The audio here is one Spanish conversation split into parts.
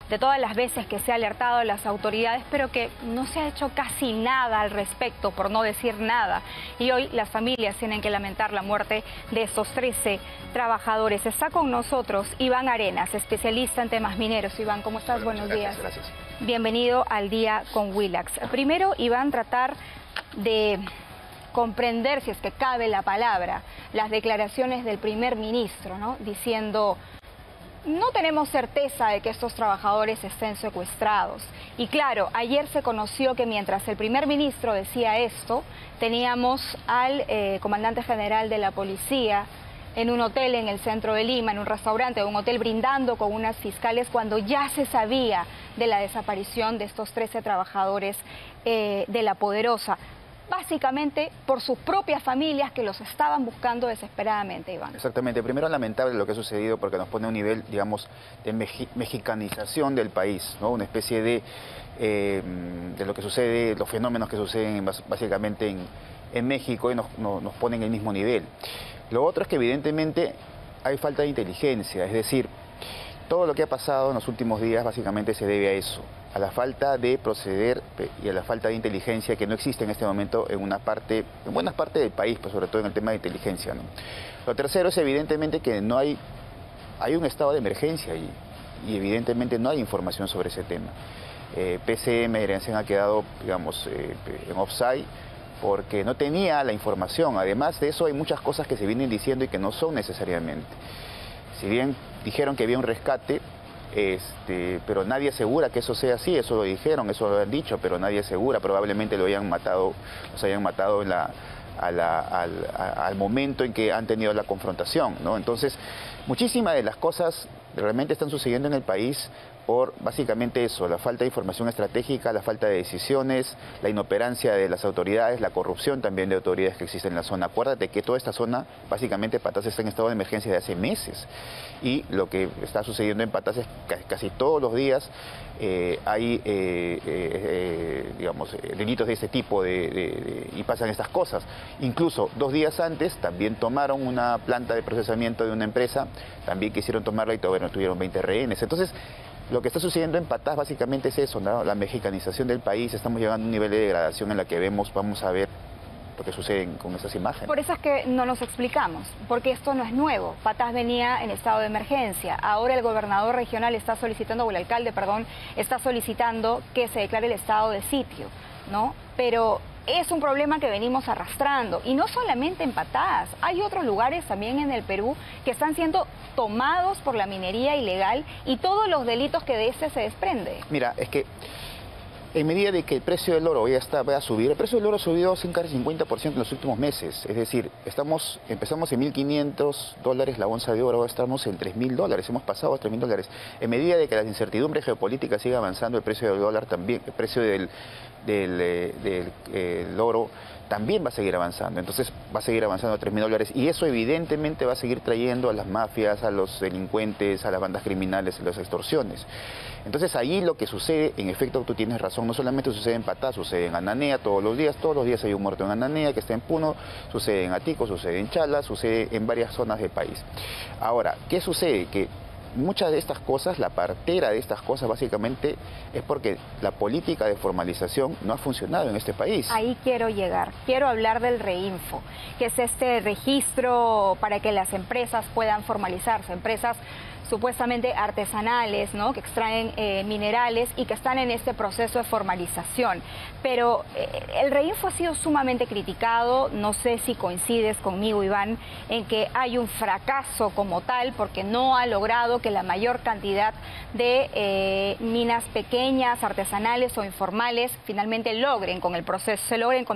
de todas las veces que se ha alertado a las autoridades, pero que no se ha hecho casi nada al respecto, por no decir nada. Y hoy las familias tienen que lamentar la muerte de estos 13 trabajadores. Está con nosotros Iván Arenas, especialista en temas mineros. Iván, ¿cómo estás? Buenos días. Gracias. Bienvenido al Día con Willax. Primero, Iván, tratar de comprender, si es que cabe la palabra, las declaraciones del primer ministro, ¿no? Diciendo: no tenemos certeza de que estos trabajadores estén secuestrados. Y claro, ayer se conoció que mientras el primer ministro decía esto, teníamos al comandante general de la policía en un hotel en el centro de Lima, en un restaurante, un hotel, brindando con unas fiscales cuando ya se sabía de la desaparición de estos 13 trabajadores de La Poderosa. Básicamente por sus propias familias que los estaban buscando desesperadamente, Iván. Exactamente. Primero, lamentable lo que ha sucedido porque nos pone a un nivel, digamos, de mexicanización del país, ¿no? Una especie de lo que sucede, los fenómenos que suceden básicamente en México, y nos ponen en el mismo nivel. Lo otro es que evidentemente hay falta de inteligencia, es decir, todo lo que ha pasado en los últimos días básicamente se debe a eso, a la falta de proceder y a la falta de inteligencia que no existe en este momento en buenas partes del país, pues sobre todo en el tema de inteligencia, ¿no? Lo tercero es evidentemente que no hay un estado de emergencia allí, y evidentemente no hay información sobre ese tema. PCM ha quedado, digamos, en offside porque no tenía la información. Además de eso, hay muchas cosas que se vienen diciendo y que no son necesariamente. Si bien dijeron que había un rescate, pero nadie asegura que eso sea así. Eso lo dijeron, eso lo han dicho, pero nadie asegura. Probablemente los hayan matado al momento en que han tenido la confrontación, ¿no? Entonces, muchísimas de las cosas realmente están sucediendo en el país por básicamente eso, la falta de información estratégica, la falta de decisiones, la inoperancia de las autoridades, la corrupción también de autoridades que existen en la zona. Acuérdate que toda esta zona, básicamente Patas, está en estado de emergencia de hace meses, y lo que está sucediendo en Patas es que casi todos los días hay digamos, delitos de ese tipo y pasan estas cosas. Incluso 2 días antes también tomaron una planta de procesamiento de una empresa, también quisieron tomarla y todavía no tuvieron 20 rehenes. Entonces, lo que está sucediendo en Patas básicamente es eso, ¿no? La mexicanización del país. Estamos llegando a un nivel de degradación en la que vamos a ver lo que sucede con esas imágenes. Por eso es que no nos explicamos, porque esto no es nuevo. Patas venía en estado de emergencia. Ahora el gobernador regional está solicitando, o el alcalde, perdón, está solicitando que se declare el estado de sitio, ¿no? Pero es un problema que venimos arrastrando, y no solamente en Patas, hay otros lugares también en el Perú que están siendo tomados por la minería ilegal y todos los delitos que de este se desprende. Mira, es que en medida de que el precio del oro va a subir, el precio del oro ha subido casi 50% en los últimos meses. Es decir, empezamos en $1.500 la onza de oro, ahora estamos en $3.000, hemos pasado a $3.000. En medida de que la incertidumbre geopolítica siga avanzando, el precio del dólar también, el precio del oro también va a seguir avanzando. Entonces va a seguir avanzando a $3.000, y eso evidentemente va a seguir trayendo a las mafias, a los delincuentes, a las bandas criminales, a las extorsiones. Entonces ahí lo que sucede, en efecto, tú tienes razón, no solamente sucede en Patá, sucede en Ananea todos los días hay un muerto en Ananea que está en Puno, sucede en Atico, sucede en Chala, sucede en varias zonas del país. Ahora, ¿qué sucede? Que muchas de estas cosas, la partera de estas cosas básicamente es porque la política de formalización no ha funcionado en este país. Ahí quiero llegar, quiero hablar del Reinfo, que es este registro para que las empresas puedan formalizarse, empresas supuestamente artesanales, ¿no?, que extraen minerales y que están en este proceso de formalización. Pero el Reinfo ha sido sumamente criticado, no sé si coincides conmigo, Iván, en que hay un fracaso como tal porque no ha logrado que la mayor cantidad de minas pequeñas, artesanales o informales finalmente se logren con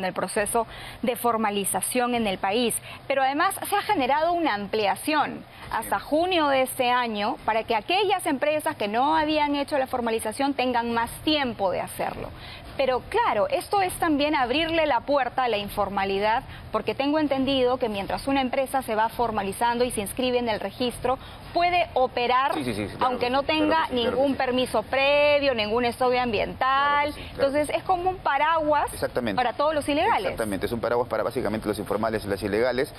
el proceso de formalización en el país. Pero además se ha generado una ampliación hasta junio de este año para que aquellas empresas que no habían hecho la formalización tengan más tiempo de hacerlo. Pero claro, esto es también abrirle la puerta a la informalidad, porque tengo entendido que mientras una empresa se va formalizando y se inscribe en el registro, puede operar, claro, aunque no tenga ningún permiso previo, ningún estudio ambiental. Entonces es como un paraguas para todos los ilegales. Exactamente, es un paraguas para básicamente los informales y los ilegales.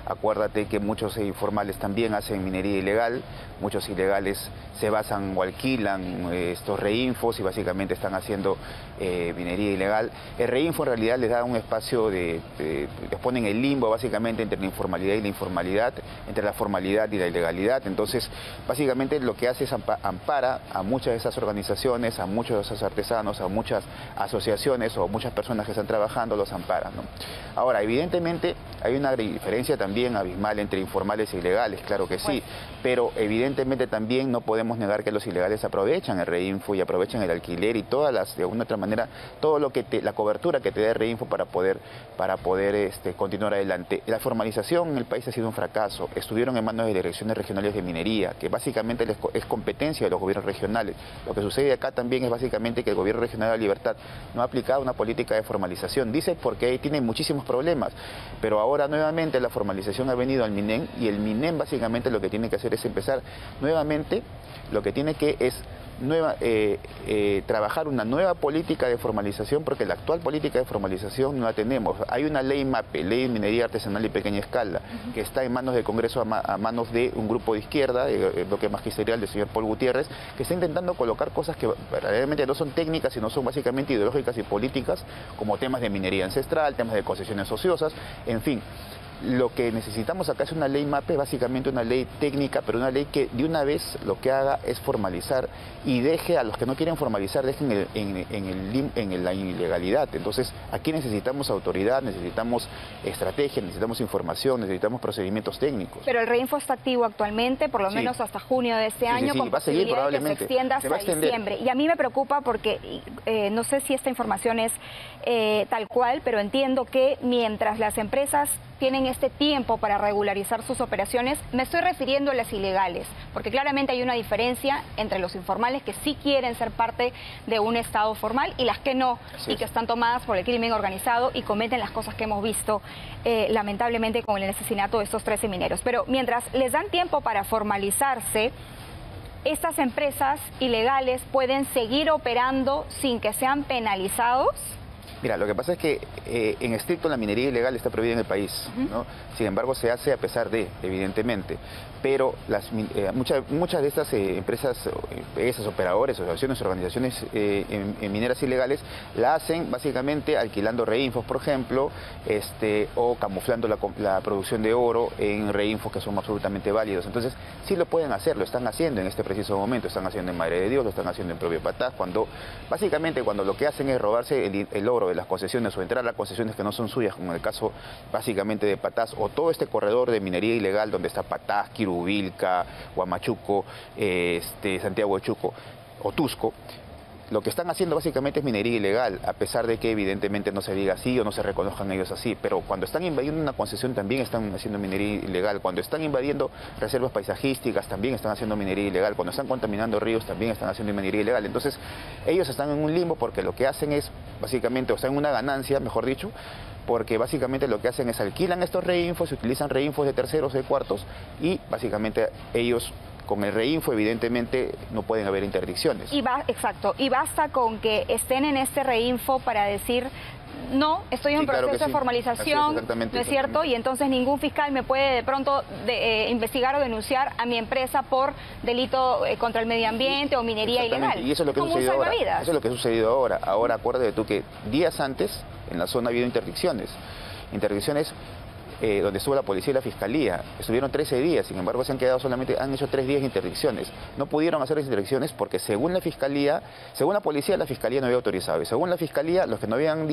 Acuérdate que muchos informales también hacen minería ilegal, muchos ilegales se basan o alquilan estos reinfos y básicamente están haciendo minería ilegal. El reinfo en realidad les da un espacio les pone en el limbo básicamente entre la informalidad y la informalidad, entre la formalidad y la ilegalidad. Entonces, básicamente lo que hace es ampara a muchas de esas organizaciones, a muchos de esos artesanos, a muchas asociaciones o muchas personas que están trabajando, los amparan, ¿no? Ahora, evidentemente hay una diferencia también abismal entre informales e ilegales, claro que sí, pero evidentemente también no podemos negar que los ilegales aprovechan el reinfo y aprovechan el alquiler y todas las, de alguna otra manera, todo lo que la cobertura que te da el reinfo para poder continuar adelante. La formalización en el país ha sido un fracaso. Estuvieron en manos de direcciones regionales de minería, que básicamente es competencia de los gobiernos regionales. Lo que sucede acá también es básicamente que el gobierno regional de la Libertad no ha aplicado una política de formalización. Dice porque ahí tiene muchísimos problemas, pero ahora nuevamente la formalización ha venido al MINEM y el MINEM básicamente lo que tiene que hacer es empezar nuevamente, lo que tiene que es trabajar una nueva política de formalización, porque la actual política de formalización no la tenemos. Hay una ley MAPE, Ley de Minería Artesanal y Pequeña Escala, que está en manos del Congreso, a manos de un grupo de izquierda, el bloque magisterial del señor Paul Gutiérrez, que está intentando colocar cosas que verdaderamente no son técnicas, sino son básicamente ideológicas y políticas, como temas de minería ancestral, temas de concesiones ociosas, en fin. Lo que necesitamos acá es una ley MAPE, básicamente una ley técnica, pero una ley que de una vez lo que haga es formalizar y deje a los que no quieren formalizar, dejen en la ilegalidad. Entonces, aquí necesitamos autoridad, necesitamos estrategia, necesitamos información, necesitamos procedimientos técnicos. Pero el reinfo está activo actualmente, por lo menos hasta junio de este año, con posibilidad de que se extienda hasta diciembre. Y a mí me preocupa porque no sé si esta información es tal cual, pero entiendo que mientras las empresas tienen este tiempo para regularizar sus operaciones, me estoy refiriendo a las ilegales, porque claramente hay una diferencia entre los informales que sí quieren ser parte de un Estado formal y las que no, y que están tomadas por el crimen organizado y cometen las cosas que hemos visto lamentablemente con el asesinato de estos 13 mineros. Pero mientras les dan tiempo para formalizarse, estas empresas ilegales pueden seguir operando sin que sean penalizados. Mira, lo que pasa es que en estricto la minería ilegal está prohibida en el país, ¿no? Sin embargo, se hace a pesar de, evidentemente. Pero muchas de estas empresas, esas operadores, asociaciones, organizaciones mineras ilegales, la hacen básicamente alquilando reinfos, por ejemplo, o camuflando la producción de oro en reinfos que son absolutamente válidos. Entonces, sí lo pueden hacer, lo están haciendo en este preciso momento, están haciendo en Madre de Dios, lo están haciendo en Propio Patás, básicamente cuando lo que hacen es robarse el oro de las concesiones o entrar a concesiones que no son suyas, como en el caso básicamente de Patás, o todo este corredor de minería ilegal donde está Patás, Quirubilca, Huamachuco, Santiago de Chuco o Tusco. Lo que están haciendo básicamente es minería ilegal, a pesar de que evidentemente no se diga así o no se reconozcan ellos así, pero cuando están invadiendo una concesión también están haciendo minería ilegal, cuando están invadiendo reservas paisajísticas también están haciendo minería ilegal, cuando están contaminando ríos también están haciendo minería ilegal. Entonces ellos están en un limbo porque lo que hacen es básicamente, o están en una ganancia, mejor dicho, porque básicamente lo que hacen es alquilan estos reinfos, utilizan reinfos de terceros, de cuartos, y básicamente ellos con el reinfo evidentemente no pueden haber interdicciones. Exacto, y basta con que estén en este reinfo para decir: no, estoy en proceso de formalización, ¿no es cierto? Y entonces ningún fiscal me puede de pronto investigar o denunciar a mi empresa por delito contra el medio ambiente o minería ilegal. Y eso es lo que ha sucedido ahora. Eso es lo que ha sucedido ahora. Ahora acuérdate tú que días antes en la zona ha habido interdicciones. Donde estuvo la policía y la fiscalía. Estuvieron 13 días, sin embargo han hecho 3 días de interdicciones. No pudieron hacer las interdicciones porque según la policía, la fiscalía no había autorizado. Y según la fiscalía, los que no habían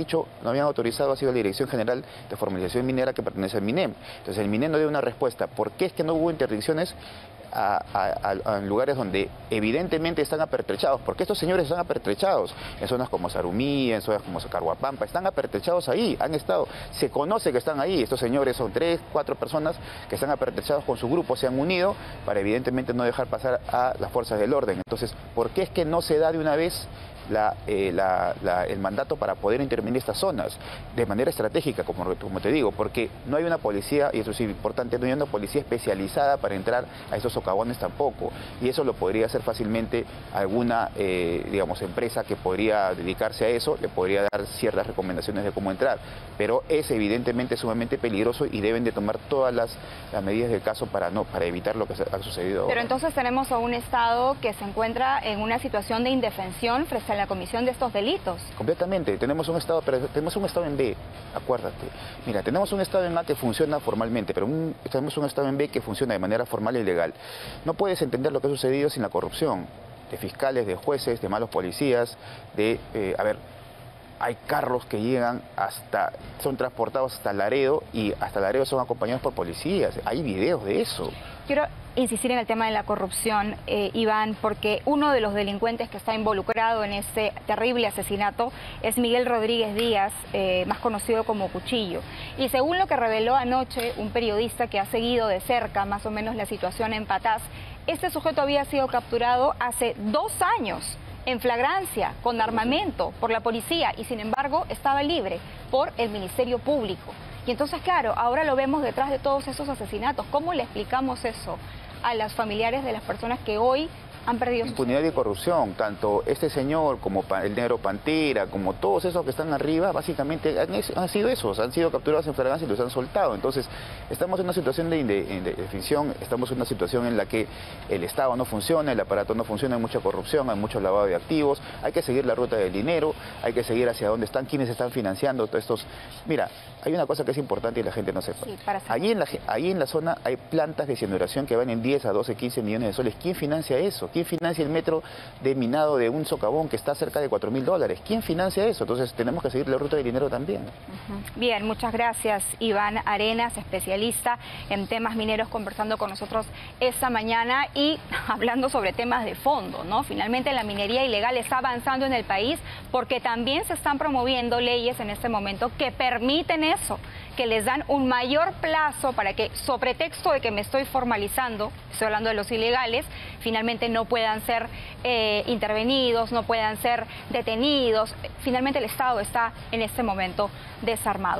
autorizado ha sido la Dirección General de Formalización Minera, que pertenece al MINEM. Entonces el MINEM no dio una respuesta. ¿Por qué es que no hubo interdicciones a lugares donde evidentemente están apertrechados? Porque estos señores están apertrechados en zonas como Sarumí, en zonas como Caruapampa, están apertrechados ahí, han estado, se conoce que están ahí. Estos señores son 3, 4 personas que están apertrechados con su grupo, se han unido para evidentemente no dejar pasar a las fuerzas del orden. Entonces, ¿por qué es que no se da de una vez el mandato para poder intervenir estas zonas de manera estratégica, como te digo, porque no hay una policía, y eso es importante, no hay una policía especializada para entrar a esos socavones tampoco, y eso lo podría hacer fácilmente alguna, digamos, empresa que podría dedicarse a eso, le podría dar ciertas recomendaciones de cómo entrar, pero es evidentemente sumamente peligroso y deben de tomar todas las medidas del caso para evitar lo que ha sucedido ahora. Pero entonces tenemos a un Estado que se encuentra en una situación de indefensión frente a la comisión de estos delitos. Completamente, tenemos un Estado, pero tenemos un Estado en B, acuérdate. Mira, tenemos un Estado en A que funciona formalmente, pero tenemos un Estado en B que funciona de manera formal y legal. No puedes entender lo que ha sucedido sin la corrupción de fiscales, de jueces, de malos policías, hay carros que llegan son transportados hasta Laredo y hasta Laredo son acompañados por policías. Hay videos de eso. Quiero insistir en el tema de la corrupción, Iván, porque uno de los delincuentes que está involucrado en este terrible asesinato es Miguel Rodríguez Díaz, más conocido como Cuchillo. Y según lo que reveló anoche un periodista que ha seguido de cerca más o menos la situación en Patás, este sujeto había sido capturado hace 2 años en flagrancia, con armamento, por la policía, y sin embargo estaba libre por el Ministerio Público. Y entonces, claro, ahora lo vemos detrás de todos esos asesinatos. ¿Cómo le explicamos eso a los familiares de las personas que hoy han perdido su impunidad y corrupción? Tanto este señor como el negro Pantera, como todos esos que están arriba, básicamente han sido esos, han sido capturados en flagrancia y los han soltado. Entonces, estamos en una situación de indefensión, estamos en una situación en la que el Estado no funciona, el aparato no funciona, hay mucha corrupción, hay mucho lavado de activos, hay que seguir la ruta del dinero, hay que seguir hacia dónde están, quiénes están financiando todos estos. Mira, hay una cosa que es importante y la gente no sepa. Sí, allí en la zona hay plantas de cianuración que van en 10 a 12, 15 millones de soles. ¿Quién financia eso? ¿Quién financia el metro de minado de un socavón que está cerca de $4.000? ¿Quién financia eso? Entonces tenemos que seguir la ruta del dinero también. Bien, muchas gracias, Iván Arenas, especialista en temas mineros, conversando con nosotros esta mañana y hablando sobre temas de fondo, ¿no? Finalmente la minería ilegal está avanzando en el país porque también se están promoviendo leyes en este momento que permiten eso, que les dan un mayor plazo para que, sobre pretexto de que me estoy formalizando, estoy hablando de los ilegales, finalmente no puedan ser intervenidos, no puedan ser detenidos. Finalmente el Estado está en este momento desarmado.